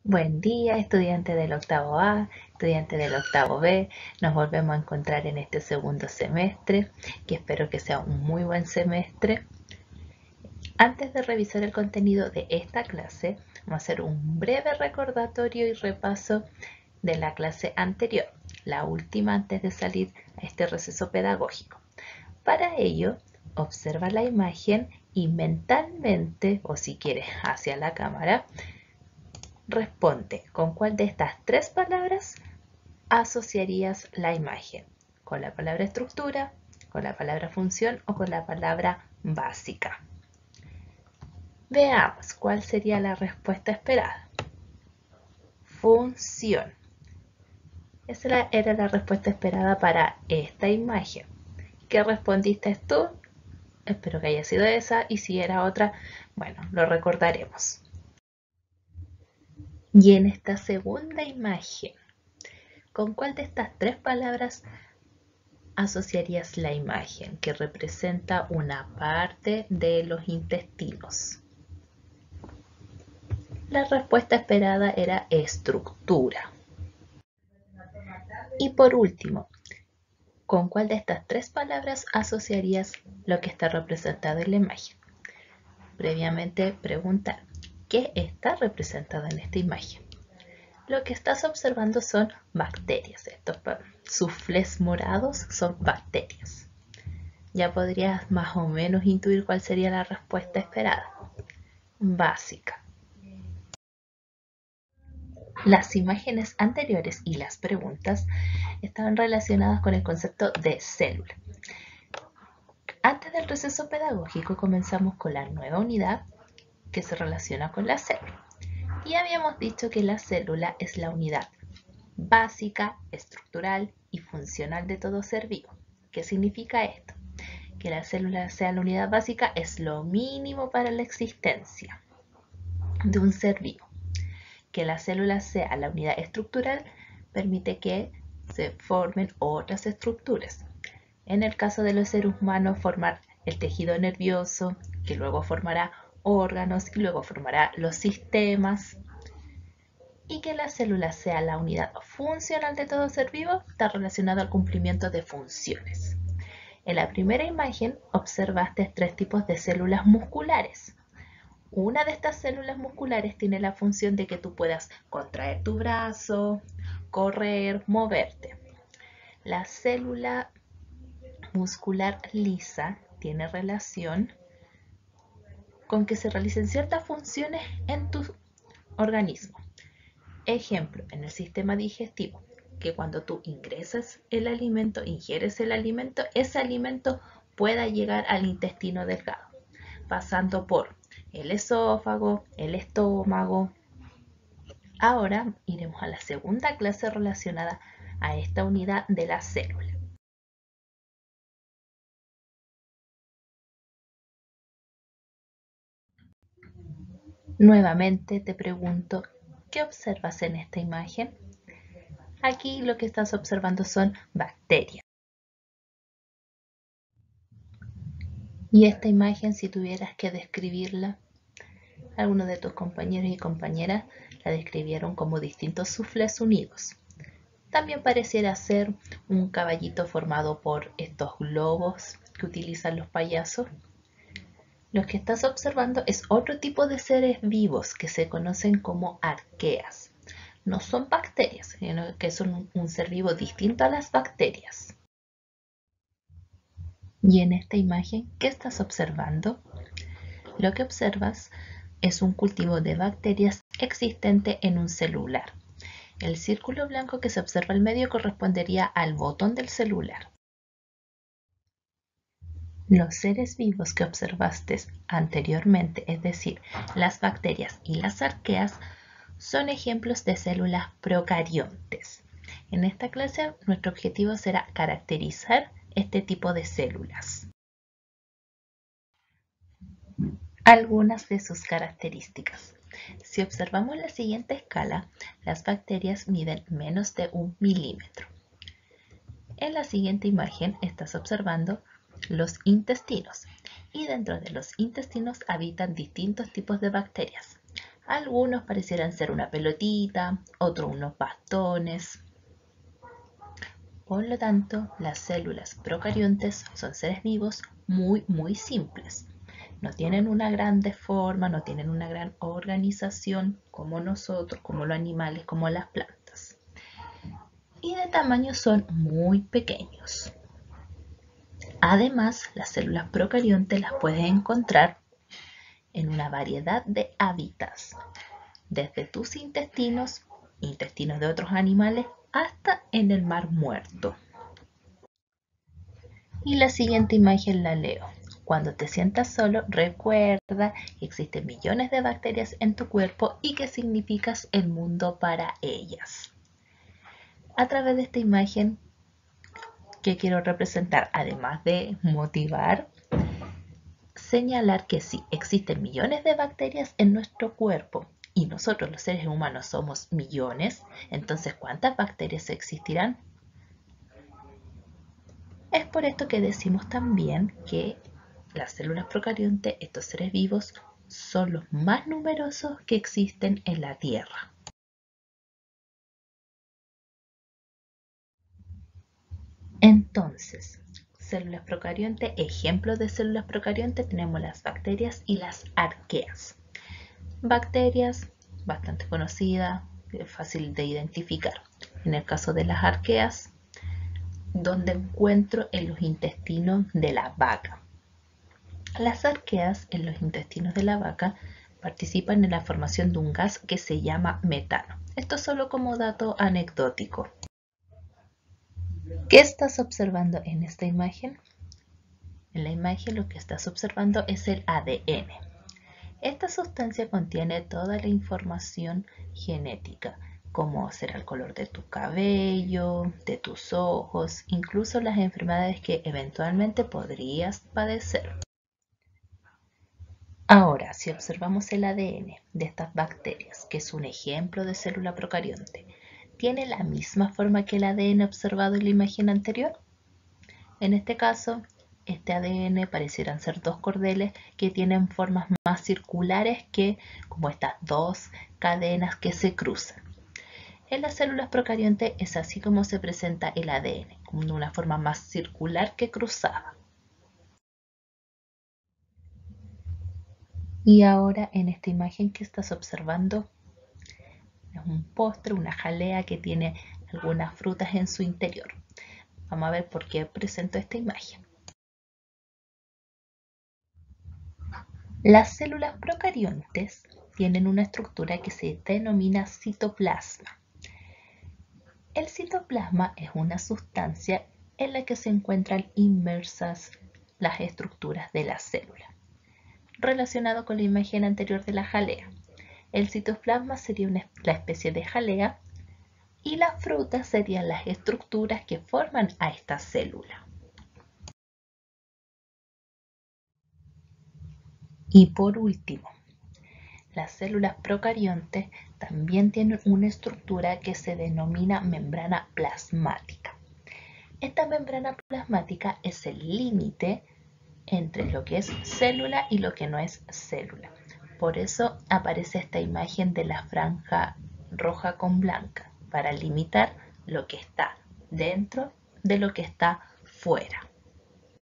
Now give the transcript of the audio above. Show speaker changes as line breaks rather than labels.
Buen día, estudiante del octavo A, estudiante del octavo B. Nos volvemos a encontrar en este segundo semestre, que espero que sea un muy buen semestre. Antes de revisar el contenido de esta clase, vamos a hacer un breve recordatorio y repaso de la clase anterior, la última antes de salir a este receso pedagógico. Para ello, observa la imagen y mentalmente, o si quieres hacia la cámara, responde con cuál de estas tres palabras asociarías la imagen. ¿Con la palabra estructura, con la palabra función o con la palabra básica? Veamos cuál sería la respuesta esperada. Función. Esa era la respuesta esperada para esta imagen. ¿Qué respondiste tú? Espero que haya sido esa, y si era otra, bueno, lo recordaremos. Y en esta segunda imagen, ¿con cuál de estas tres palabras asociarías la imagen que representa una parte de los intestinos? La respuesta esperada era estructura. Y por último, ¿con cuál de estas tres palabras asociarías lo que está representado en la imagen? Previamente preguntar, ¿qué está representado en esta imagen? Lo que estás observando son bacterias. Estos soufflés morados son bacterias. Ya podrías más o menos intuir cuál sería la respuesta esperada. Básica. Las imágenes anteriores y las preguntas estaban relacionadas con el concepto de célula. Antes del receso pedagógico comenzamos con la nueva unidad que se relaciona con la célula. Y habíamos dicho que la célula es la unidad básica, estructural y funcional de todo ser vivo. ¿Qué significa esto? Que la célula sea la unidad básica es lo mínimo para la existencia de un ser vivo. Que la célula sea la unidad estructural permite que se formen otras estructuras. En el caso de los seres humanos, formar el tejido nervioso, que luego formará órganos y luego formará los sistemas. Y que la célula sea la unidad funcional de todo ser vivo está relacionado al cumplimiento de funciones. En la primera imagen observaste tres tipos de células musculares. Una de estas células musculares tiene la función de que tú puedas contraer tu brazo, correr, moverte. La célula muscular lisa tiene relación con que se realicen ciertas funciones en tu organismo. Ejemplo, en el sistema digestivo, que cuando tú ingieres el alimento, ese alimento pueda llegar al intestino delgado, pasando por el esófago, el estómago. Ahora iremos a la segunda clase relacionada a esta unidad de la célula. Nuevamente te pregunto, ¿qué observas en esta imagen? Aquí lo que estás observando son bacterias. Y esta imagen, si tuvieras que describirla, algunos de tus compañeros y compañeras la describieron como distintos soufflés unidos. También pareciera ser un caballito formado por estos globos que utilizan los payasos. Lo que estás observando es otro tipo de seres vivos que se conocen como arqueas. No son bacterias, sino que son un ser vivo distinto a las bacterias. Y en esta imagen, ¿qué estás observando? Lo que observas es un cultivo de bacterias existente en un celular. El círculo blanco que se observa al medio correspondería al botón del celular. Los seres vivos que observaste anteriormente, es decir, las bacterias y las arqueas, son ejemplos de células procariontes. En esta clase, nuestro objetivo será caracterizar este tipo de células. Algunas de sus características. Si observamos la siguiente escala, las bacterias miden menos de 1 milímetro. En la siguiente imagen estás observando los intestinos, y dentro de los intestinos habitan distintos tipos de bacterias. Algunos parecieran ser una pelotita, otros unos bastones. Por lo tanto, las células procariontes son seres vivos muy simples. No tienen una gran forma, no tienen una gran organización como nosotros, como los animales, como las plantas. Y de tamaño son muy pequeños. Además, las células procariontes las puedes encontrar en una variedad de hábitats, desde tus intestinos, intestinos de otros animales, hasta en el mar muerto. Y la siguiente imagen la leo. Cuando te sientas solo, recuerda que existen millones de bacterias en tu cuerpo y que significas el mundo para ellas. A través de esta imagen que quiero representar, además de motivar, señalar que sí, existen millones de bacterias en nuestro cuerpo y nosotros los seres humanos somos millones, entonces ¿cuántas bacterias existirán? Es por esto que decimos también que las células procariontes, estos seres vivos, son los más numerosos que existen en la Tierra. Entonces, células procariontes, ejemplos de células procariontes, tenemos las bacterias y las arqueas. Bacterias, bastante conocidas, fácil de identificar. En el caso de las arqueas, donde encuentro en los intestinos de la vaca. Las arqueas en los intestinos de la vaca participan en la formación de un gas que se llama metano. Esto solo como dato anecdótico. ¿Qué estás observando en esta imagen? En la imagen lo que estás observando es el ADN. Esta sustancia contiene toda la información genética, como será el color de tu cabello, de tus ojos, incluso las enfermedades que eventualmente podrías padecer. Ahora, si observamos el ADN de estas bacterias, que es un ejemplo de célula procarionte, ¿tiene la misma forma que el ADN observado en la imagen anterior? En este caso, este ADN parecieran ser dos cordeles que tienen formas más circulares que como estas dos cadenas que se cruzan. En las células procariontes es así como se presenta el ADN, como de una forma más circular que cruzada. Y ahora en esta imagen que estás observando es un postre, una jalea que tiene algunas frutas en su interior. Vamos a ver por qué presento esta imagen. Las células procariontes tienen una estructura que se denomina citoplasma. El citoplasma es una sustancia en la que se encuentran inmersas las estructuras de la célula. Relacionado con la imagen anterior de la jalea, el citoplasma sería la especie de jalea y las frutas serían las estructuras que forman a esta célula. Y por último, las células procariontes también tienen una estructura que se denomina membrana plasmática. Esta membrana plasmática es el límite entre lo que es célula y lo que no es célula. Por eso aparece esta imagen de la franja roja con blanca, para limitar lo que está dentro de lo que está fuera.